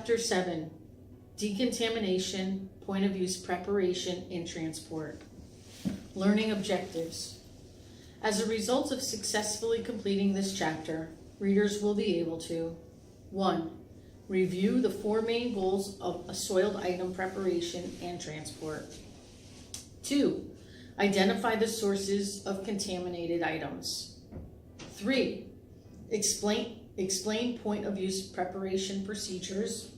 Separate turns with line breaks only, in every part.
Chapter 7, Decontamination, Point of Use Preparation and Transport. Learning Objectives. As a result of successfully completing this chapter, readers will be able to 1. Review the 4 main goals of a soiled item preparation and transport. 2. Identify the sources of contaminated items. 3. Explain point of use preparation procedures.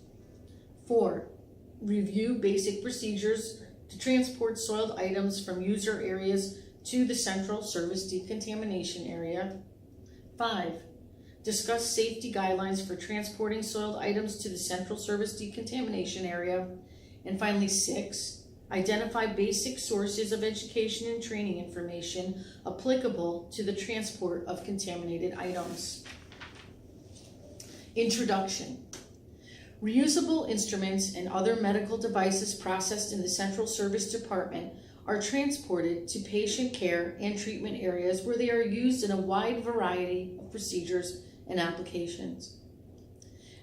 4. Review basic procedures to transport soiled items from user areas to the central service decontamination area. 5. Discuss safety guidelines for transporting soiled items to the central service decontamination area. And finally, 6. Identify basic sources of education and training information applicable to the transport of contaminated items. Introduction. Reusable instruments and other medical devices processed in the Central Service Department are transported to patient care and treatment areas where they are used in a wide variety of procedures and applications.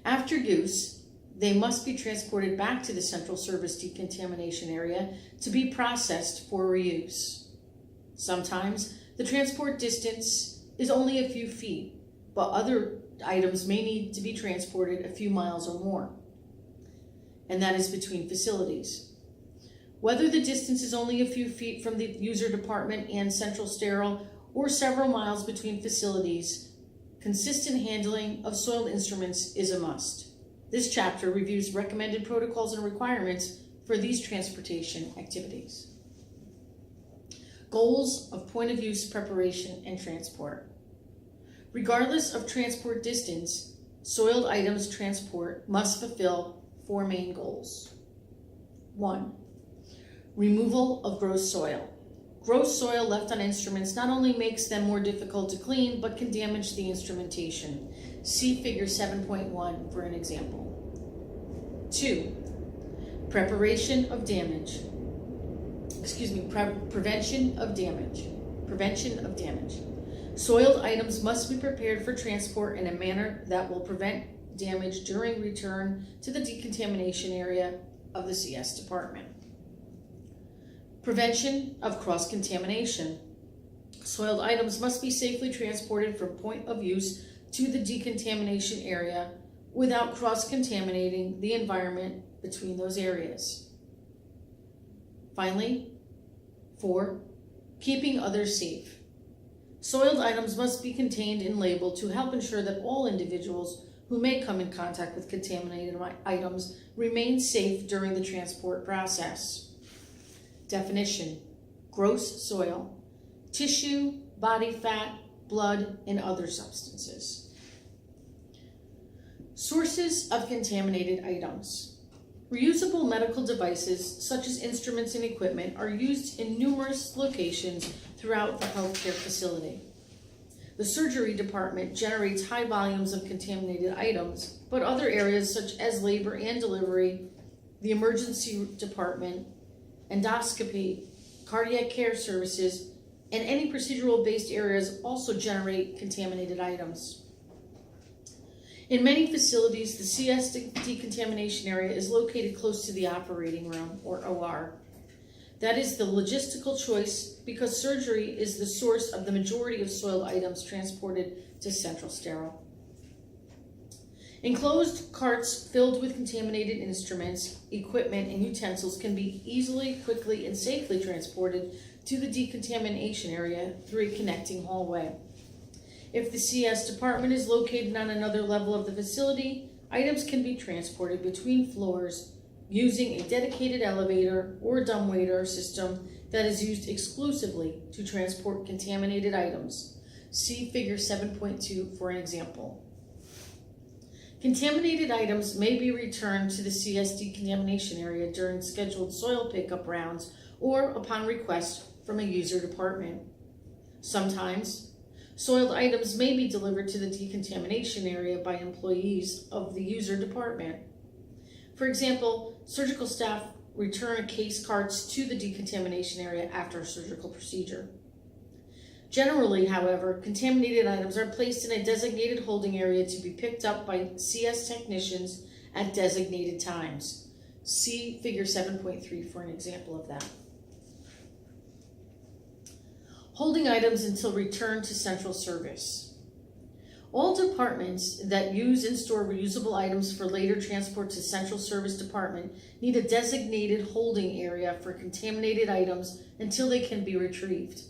After use, they must be transported back to the Central Service Decontamination Area to be processed for reuse. Sometimes the transport distance is only a few feet, but other items may need to be transported a few miles or more, and that is between facilities. Whether the distance is only a few feet from the user department and central sterile or several miles between facilities, consistent handling of soiled instruments is a must. This chapter reviews recommended protocols and requirements for these transportation activities. Goals of point of use preparation and transport. Regardless of transport distance, soiled items transport must fulfill 4 main goals. 1. Removal of gross soil. Gross soil left on instruments not only makes them more difficult to clean, but can damage the instrumentation. See figure 7.1 for an example. 2. Prevention of damage. Prevention of damage. Soiled items must be prepared for transport in a manner that will prevent damage during return to the decontamination area of the CS department. Prevention of cross-contamination. Soiled items must be safely transported from point of use to the decontamination area without cross-contaminating the environment between those areas. Finally, 4. Keeping others safe. Soiled items must be contained and labeled to help ensure that all individuals who may come in contact with contaminated items remain safe during the transport process. Definition: gross soil, tissue, body fat, blood, and other substances. Sources of contaminated items. Reusable medical devices, such as instruments and equipment, are used in numerous locations throughout the healthcare facility. The surgery department generates high volumes of contaminated items, but other areas such as labor and delivery, the emergency department, endoscopy, cardiac care services, and any procedural-based areas also generate contaminated items. In many facilities, the CS decontamination area is located close to the operating room, or OR. That is the logistical choice because surgery is the source of the majority of soiled items transported to central sterile. Enclosed carts filled with contaminated instruments, equipment, and utensils can be easily, quickly, and safely transported to the decontamination area through a connecting hallway. If the CS department is located on another level of the facility, items can be transported between floors using a dedicated elevator or dumbwaiter system that is used exclusively to transport contaminated items. See figure 7.2 for an example. Contaminated items may be returned to the CS decontamination area during scheduled soil pickup rounds or upon request from a user department. Sometimes, soiled items may be delivered to the decontamination area by employees of the user department. For example, surgical staff return case carts to the decontamination area after a surgical procedure. Generally, however, contaminated items are placed in a designated holding area to be picked up by CS technicians at designated times. See Figure 7.3 for an example of that. Holding items until return to central service. All departments that use and store reusable items for later transport to central service department need a designated holding area for contaminated items until they can be retrieved.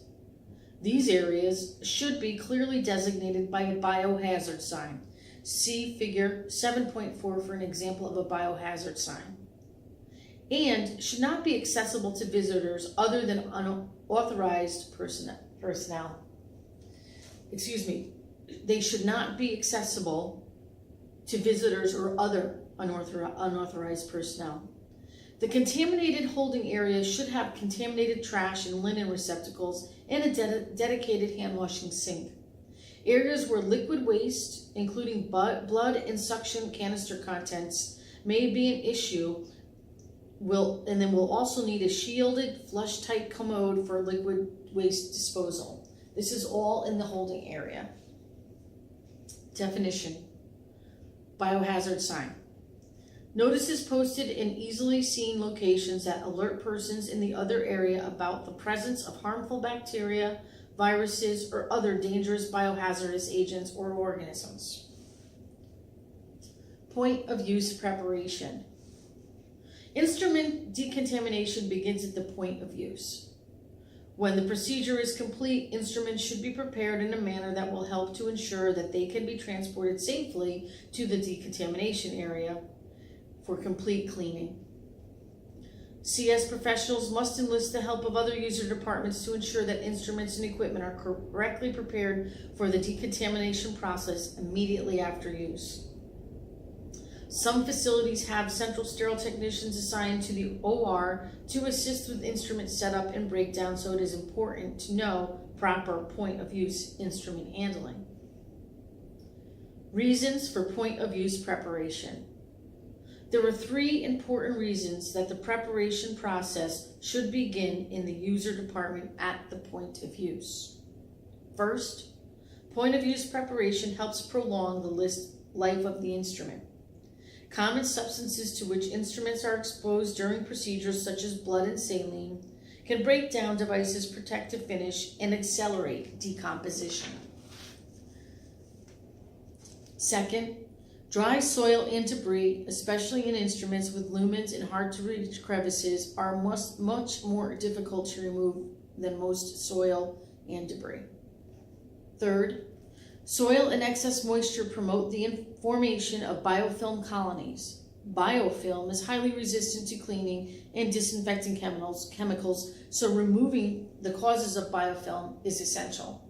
These areas should be clearly designated by a biohazard sign. See Figure 7.4 for an example of a biohazard sign. And should not be accessible to visitors other than unauthorized personnel. They should not be accessible to visitors or other unauthorized personnel. The contaminated holding area should have contaminated trash and linen receptacles and a dedicated hand washing sink. Areas where liquid waste, including blood and suction canister contents, may be an issue will also need a shielded, flush-tight commode for liquid waste disposal. This is all in the holding area. Definition: biohazard sign. Notices posted in easily seen locations that alert persons in the other area about the presence of harmful bacteria, viruses, or other dangerous biohazardous agents or organisms. Point of use preparation. Instrument decontamination begins at the point of use. When the procedure is complete, instruments should be prepared in a manner that will help to ensure that they can be transported safely to the decontamination area for complete cleaning. CS professionals must enlist the help of other user departments to ensure that instruments and equipment are correctly prepared for the decontamination process immediately after use. Some facilities have central sterile technicians assigned to the OR to assist with instrument setup and breakdown, so it is important to know proper point of use instrument handling. Reasons for point of use preparation. There are 3 important reasons that the preparation process should begin in the user department at the point of use. First, point of use preparation helps prolong the life of the instrument. Common substances to which instruments are exposed during procedures such as blood and saline can break down devices' protective finish and accelerate decomposition. Second, dry soil and debris, especially in instruments with lumens and hard-to-reach crevices, are much more difficult to remove than most soil and debris. Third, soil and excess moisture promote the formation of biofilm colonies. Biofilm is highly resistant to cleaning and disinfecting chemicals, so removing the causes of biofilm is essential.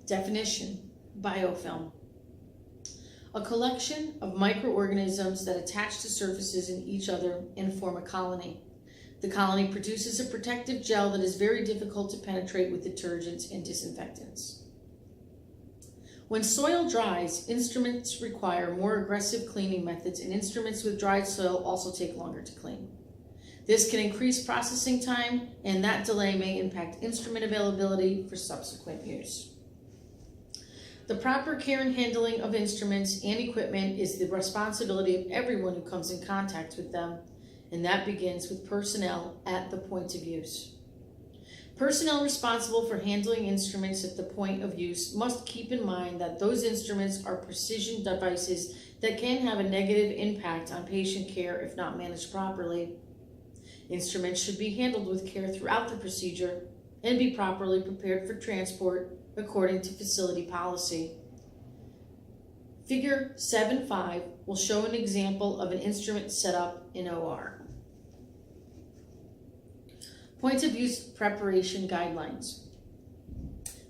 Definition: biofilm. A collection of microorganisms that attach to surfaces in each other and form a colony. The colony produces a protective gel that is very difficult to penetrate with detergents and disinfectants. When soil dries, instruments require more aggressive cleaning methods, and instruments with dried soil also take longer to clean. This can increase processing time, and that delay may impact instrument availability for subsequent use. The proper care and handling of instruments and equipment is the responsibility of everyone who comes in contact with them, and that begins with personnel at the point of use. Personnel responsible for handling instruments at the point of use must keep in mind that those instruments are precision devices that can have a negative impact on patient care if not managed properly. Instruments should be handled with care throughout the procedure and be properly prepared for transport according to facility policy. Figure 7.5 will show an example of an instrument setup in OR. Point of use preparation guidelines.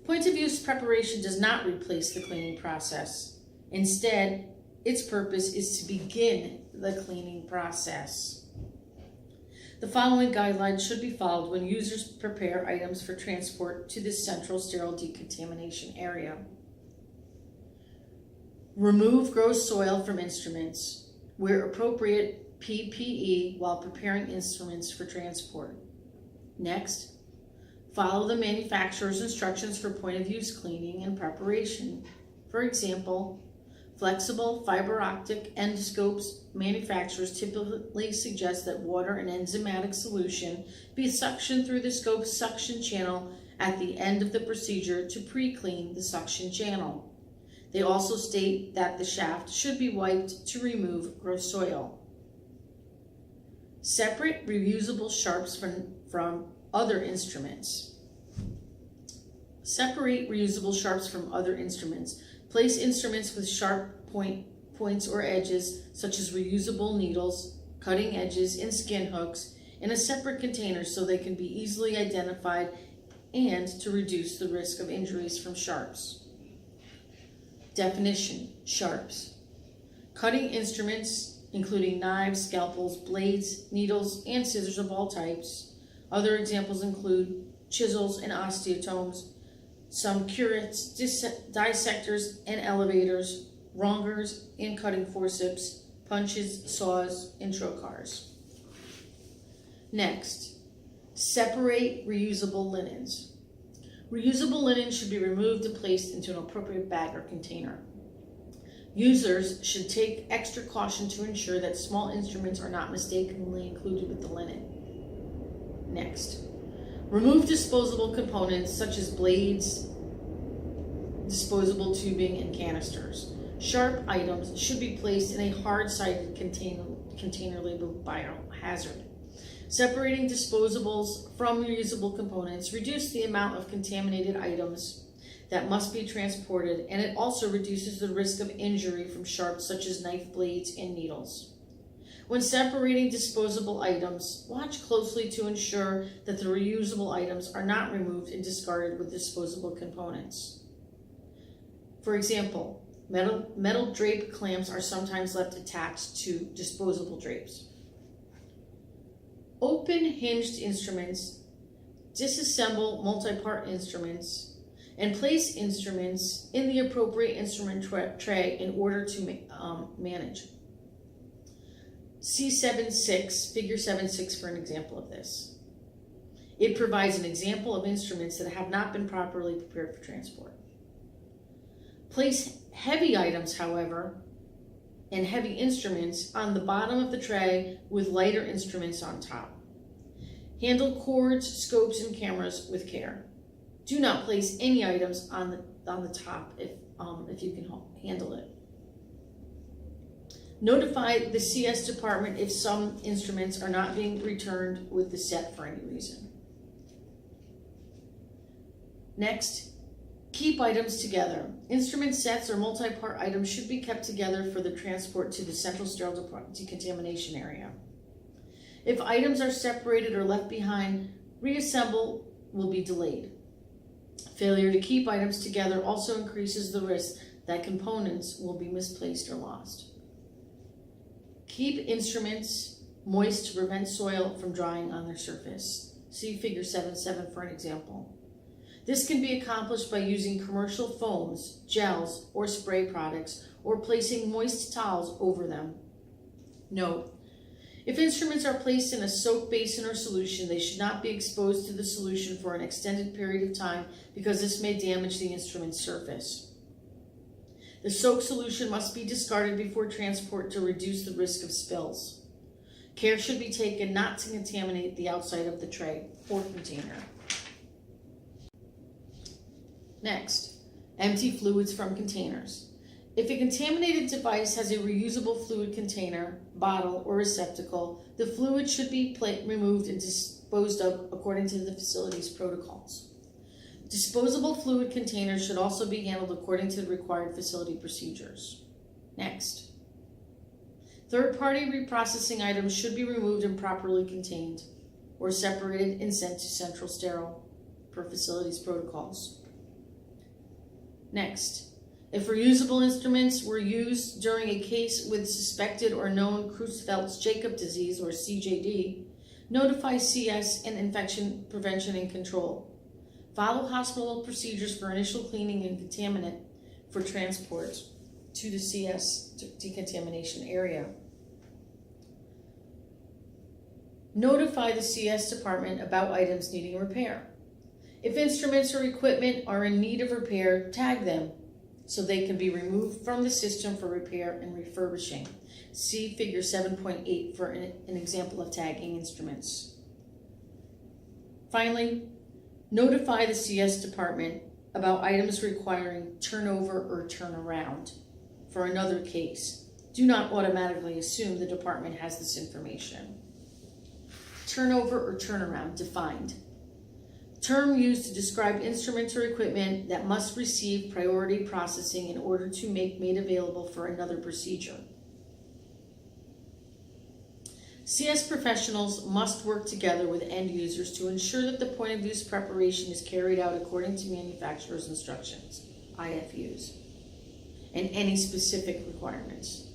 Point of use preparation does not replace the cleaning process. Instead, its purpose is to begin the cleaning process. The following guidelines should be followed when users prepare items for transport to the central sterile decontamination area. Remove gross soil from instruments. Wear appropriate PPE while preparing instruments for transport. Next, Follow the manufacturer's instructions for point-of-use cleaning and preparation. For example, flexible fiber optic endoscopes manufacturers typically suggest that water and enzymatic solution be suctioned through the scope's suction channel at the end of the procedure to pre-clean the suction channel. They also state that the shaft should be wiped to remove gross soil. Separate reusable sharps from other instruments. Separate reusable sharps from other instruments. Place instruments with sharp points or edges, such as reusable needles, cutting edges, and skin hooks, in a separate container so they can be easily identified and to reduce the risk of injuries from sharps. Definition: sharps. Cutting instruments, including knives, scalpels, blades, needles, and scissors of all types. Other examples include chisels and osteotomes, some curettes, dissectors and elevators, wrongers and cutting forceps, punches, saws, and trocars. Next, separate reusable linens. Reusable linen should be removed and placed into an appropriate bag or container. Users should take extra caution to ensure that small instruments are not mistakenly included with the linen. Next, remove disposable components such as blades, disposable tubing, and canisters. Sharp items should be placed in a hard-sided container labeled biohazard. Separating disposables from reusable components reduces the amount of contaminated items that must be transported, and it also reduces the risk of injury from sharps such as knife blades and needles. When separating disposable items, watch closely to ensure that the reusable items are not removed and discarded with disposable components. For example, metal drape clamps are sometimes left attached to disposable drapes. Open hinged instruments, disassemble multi-part instruments, and place instruments in the appropriate instrument tray in order to manage. C76, figure 7.6 for an example of this. It provides an example of instruments that have not been properly prepared for transport. Place heavy items, however, and heavy instruments on the bottom of the tray with lighter instruments on top. Handle cords, scopes, and cameras with care. Do not place any items on the top if you can handle it. Notify the CS department if some instruments are not being returned with the set for any reason. Next, keep items together. Instrument sets or multi-part items should be kept together for the transport to the central sterile decontamination area. If items are separated or left behind, reassemble will be delayed. Failure to keep items together also increases the risk that components will be misplaced or lost. Keep instruments moist to prevent soil from drying on their surface. See figure 7.7 for an example. This can be accomplished by using commercial foams, gels, or spray products, or placing moist towels over them. Note: if instruments are placed in a soak basin or solution, they should not be exposed to the solution for an extended period of time because this may damage the instrument's surface. The soak solution must be discarded before transport to reduce the risk of spills. Care should be taken not to contaminate the outside of the tray or container. Next, empty fluids from containers. If a contaminated device has a reusable fluid container, bottle, or receptacle, the fluid should be removed and disposed of according to the facility's protocols. Disposable fluid containers should also be handled according to the required facility procedures. Next, third-party reprocessing items should be removed and properly contained or separated and sent to central sterile per facility's protocols. Next, if reusable instruments were used during a case with suspected or known Creutzfeldt-Jakob disease or CJD, notify CS and infection prevention and control. Follow hospital procedures for initial cleaning and contaminant for transport to the CS decontamination area. Notify the CS department about items needing repair. If instruments or equipment are in need of repair, tag them so they can be removed from the system for repair and refurbishing. See Figure 7.8 for an example of tagging instruments. Finally, notify the CS department about items requiring turnover or turnaround for another case. Do not automatically assume the department has this information. Turnover or turnaround defined. Term used to describe instruments or equipment that must receive priority processing in order to make made available for another procedure. CS professionals must work together with end users to ensure that the point of use preparation is carried out according to manufacturer's instructions, IFUs, and any specific requirements.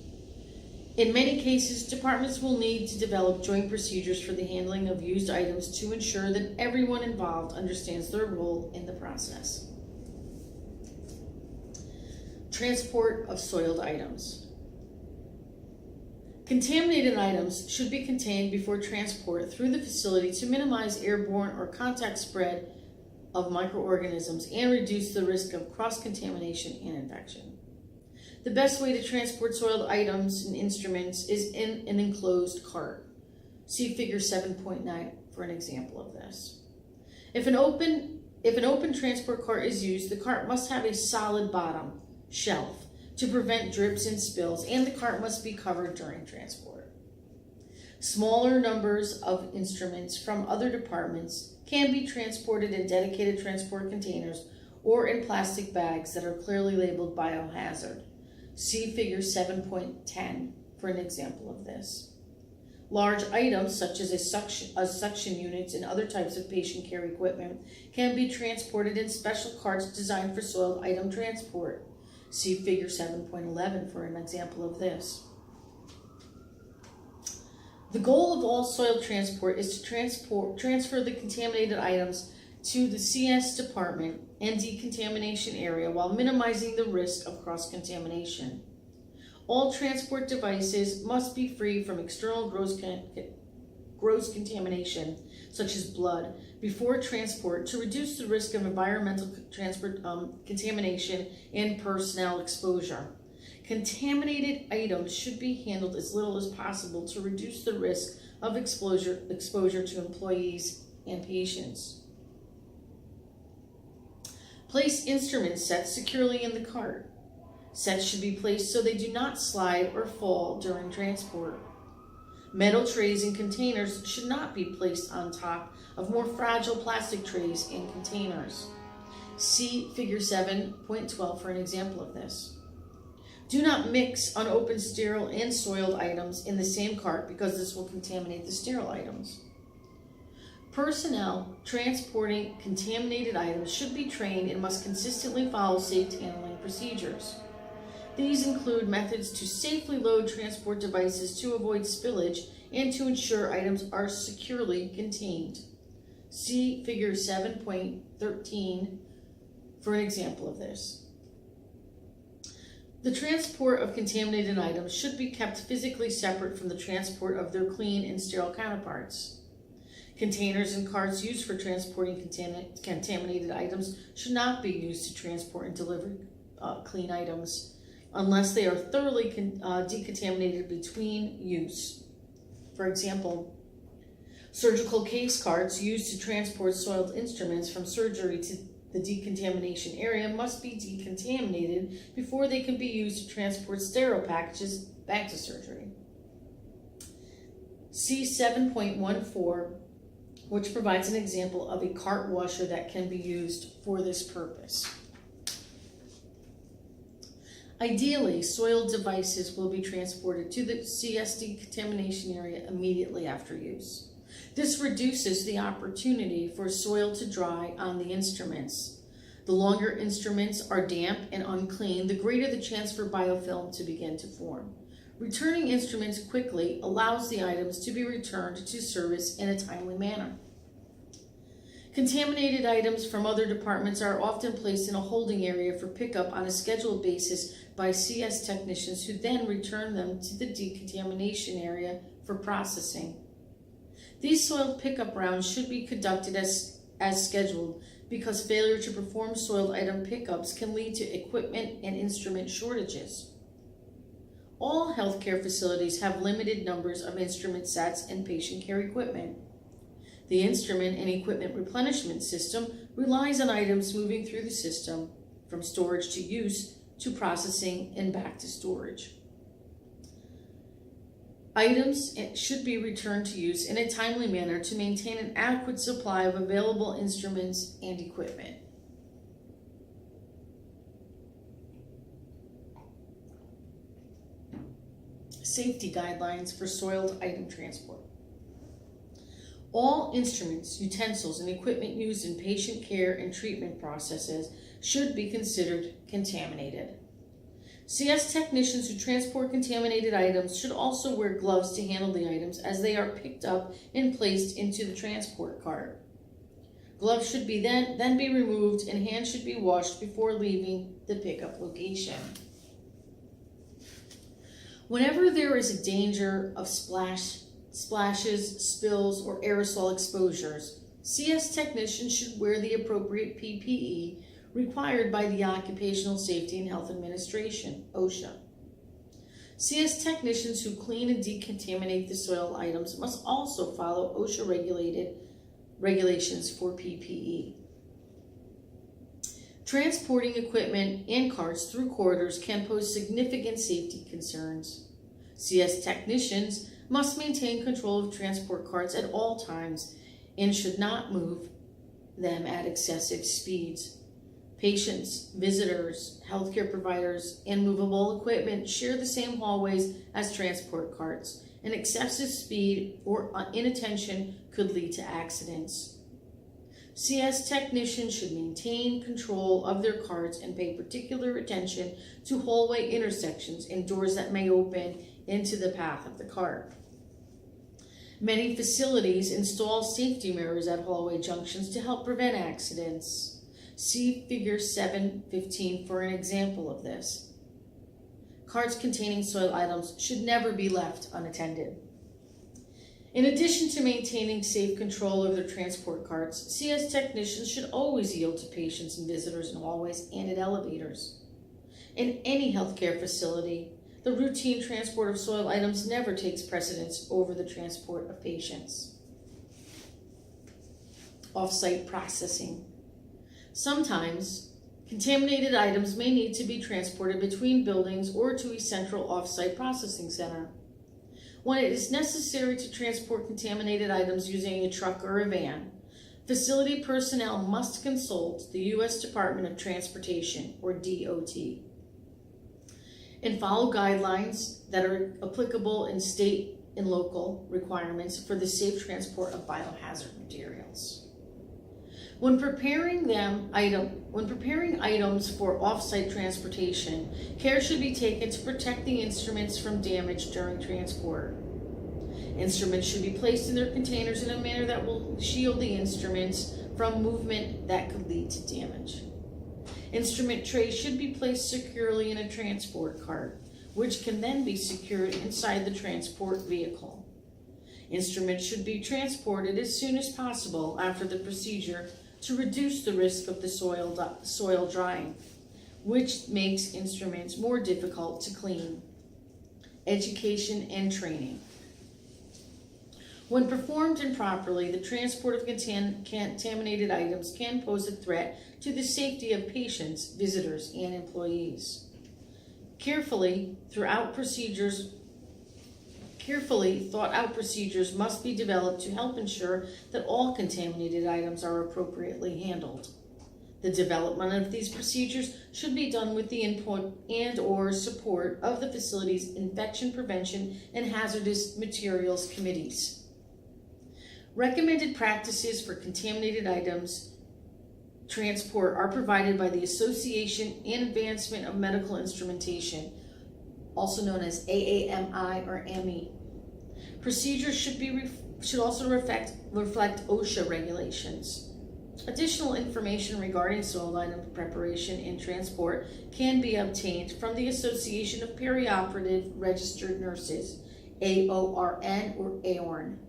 In many cases, departments will need to develop joint procedures for the handling of used items to ensure that everyone involved understands their role in the process. Transport of soiled items. Contaminated items should be contained before transport through the facility to minimize airborne or contact spread of microorganisms and reduce the risk of cross-contamination and infection. The best way to transport soiled items and instruments is in an enclosed cart. See Figure 7.9 for an example of this. If an open transport cart is used, the cart must have a solid bottom shelf to prevent drips and spills, and the cart must be covered during transport. Smaller numbers of instruments from other departments can be transported in dedicated transport containers or in plastic bags that are clearly labeled biohazard. See Figure 7.10 for an example of this. Large items such as suction units and other types of patient care equipment can be transported in special carts designed for soiled item transport. See Figure 7.11 for an example of this. The goal of all soil transport is to transfer the contaminated items to the CS department and decontamination area while minimizing the risk of cross-contamination. All transport devices must be free from external gross contamination, such as blood, before transport to reduce the risk of environmental contamination and personnel exposure. Contaminated items should be handled as little as possible to reduce the risk of exposure to employees and patients. Place instrument sets securely in the cart. Sets should be placed so they do not slide or fall during transport. Metal trays and containers should not be placed on top of more fragile plastic trays and containers. See Figure 7.12 for an example of this. Do not mix unopened sterile and soiled items in the same cart because this will contaminate the sterile items. Personnel transporting contaminated items should be trained and must consistently follow safe handling procedures. These include methods to safely load transport devices to avoid spillage and to ensure items are securely contained. See Figure 7.13 for an example of this. The transport of contaminated items should be kept physically separate from the transport of their clean and sterile counterparts. Containers and carts used for transporting contaminated items should not be used to transport and deliver clean items unless they are thoroughly decontaminated between use. For example, surgical case carts used to transport soiled instruments from surgery to the decontamination area must be decontaminated before they can be used to transport sterile packages back to surgery. See 7.14, which provides an example of a cart washer that can be used for this purpose. Ideally, soiled devices will be transported to the CS decontamination area immediately after use. This reduces the opportunity for soil to dry on the instruments. The longer instruments are damp and unclean, the greater the chance for biofilm to begin to form. Returning instruments quickly allows the items to be returned to service in a timely manner. Contaminated items from other departments are often placed in a holding area for pickup on a scheduled basis by CS technicians who then return them to the decontamination area for processing. These soil pickup rounds should be conducted as scheduled because failure to perform soiled item pickups can lead to equipment and instrument shortages. All healthcare facilities have limited numbers of instrument sets and patient care equipment. The instrument and equipment replenishment system relies on items moving through the system, from storage to use to processing and back to storage. Items should be returned to use in a timely manner to maintain an adequate supply of available instruments and equipment. Safety guidelines for soiled item transport. All instruments, utensils, and equipment used in patient care and treatment processes should be considered contaminated. CS technicians who transport contaminated items should also wear gloves to handle the items as they are picked up and placed into the transport cart. Gloves should be then be removed and hands should be washed before leaving the pickup location. Whenever there is a danger of splashes, spills, or aerosol exposures, CS technicians should wear the appropriate PPE required by the Occupational Safety and Health Administration, OSHA. CS technicians who clean and decontaminate the soiled items must also follow OSHA regulations for PPE. Transporting equipment and carts through corridors can pose significant safety concerns. CS technicians must maintain control of transport carts at all times and should not move them at excessive speeds. Patients, visitors, healthcare providers, and movable equipment share the same hallways as transport carts, and excessive speed or inattention could lead to accidents. CS technicians should maintain control of their carts and pay particular attention to hallway intersections and doors that may open into the path of the cart. Many facilities install safety mirrors at hallway junctions to help prevent accidents. See Figure 7.15 for an example of this. Carts containing soiled items should never be left unattended. In addition to maintaining safe control of their transport carts, CS technicians should always yield to patients and visitors in hallways and at elevators. In any healthcare facility, the routine transport of soiled items never takes precedence over the transport of patients. Off-site processing. Sometimes, contaminated items may need to be transported between buildings or to a central off-site processing center. When it is necessary to transport contaminated items using a truck or a van, facility personnel must consult the U.S. Department of Transportation, or DOT, and follow guidelines that are applicable in state and local requirements for the safe transport of biohazard materials. When preparing items for off-site transportation, care should be taken to protect the instruments from damage during transport. Instruments should be placed in their containers in a manner that will shield the instruments from movement that could lead to damage. Instrument trays should be placed securely in a transport cart, which can then be secured inside the transport vehicle. Instruments should be transported as soon as possible after the procedure to reduce the risk of the soil drying, which makes instruments more difficult to clean. Education and training. When performed improperly, the transport of contaminated items can pose a threat to the safety of patients, visitors, and employees. Carefully thought out procedures must be developed to help ensure that all contaminated items are appropriately handled. The development of these procedures should be done with the input and/or support of the facility's infection prevention and hazardous materials committees. Recommended practices for contaminated items transport are provided by the Association and Advancement of Medical Instrumentation, also known as AAMI or AMI. Procedures should also reflect OSHA regulations. Additional information regarding soiled item preparation and transport can be obtained from the Association of Perioperative Registered Nurses, AORN or AORN.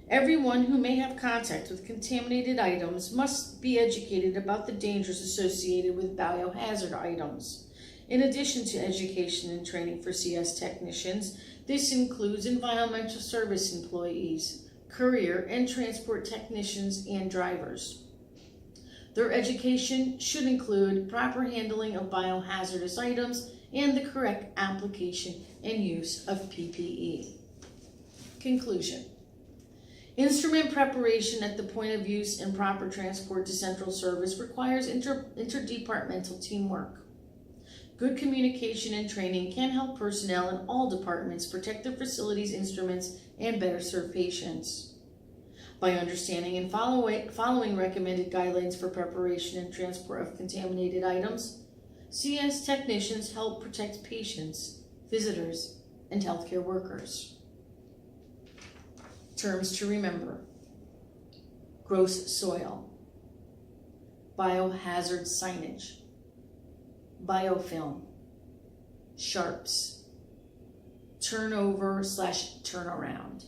Everyone who may have contact with contaminated items must be educated about the dangers associated with biohazard items. In addition to education and training for CS technicians, this includes environmental service employees, courier and transport technicians, and drivers. Their education should include proper handling of biohazardous items and the correct application and use of PPE. Conclusion. Instrument preparation at the point of use and proper transport to central service requires interdepartmental teamwork. Good communication and training can help personnel in all departments protect their facilities' instruments and better serve patients. By understanding and following recommended guidelines for preparation and transport of contaminated items, CS technicians help protect patients, visitors, and healthcare workers. Terms to remember: gross soil, biohazard signage, biofilm, sharps, turnover/turnaround.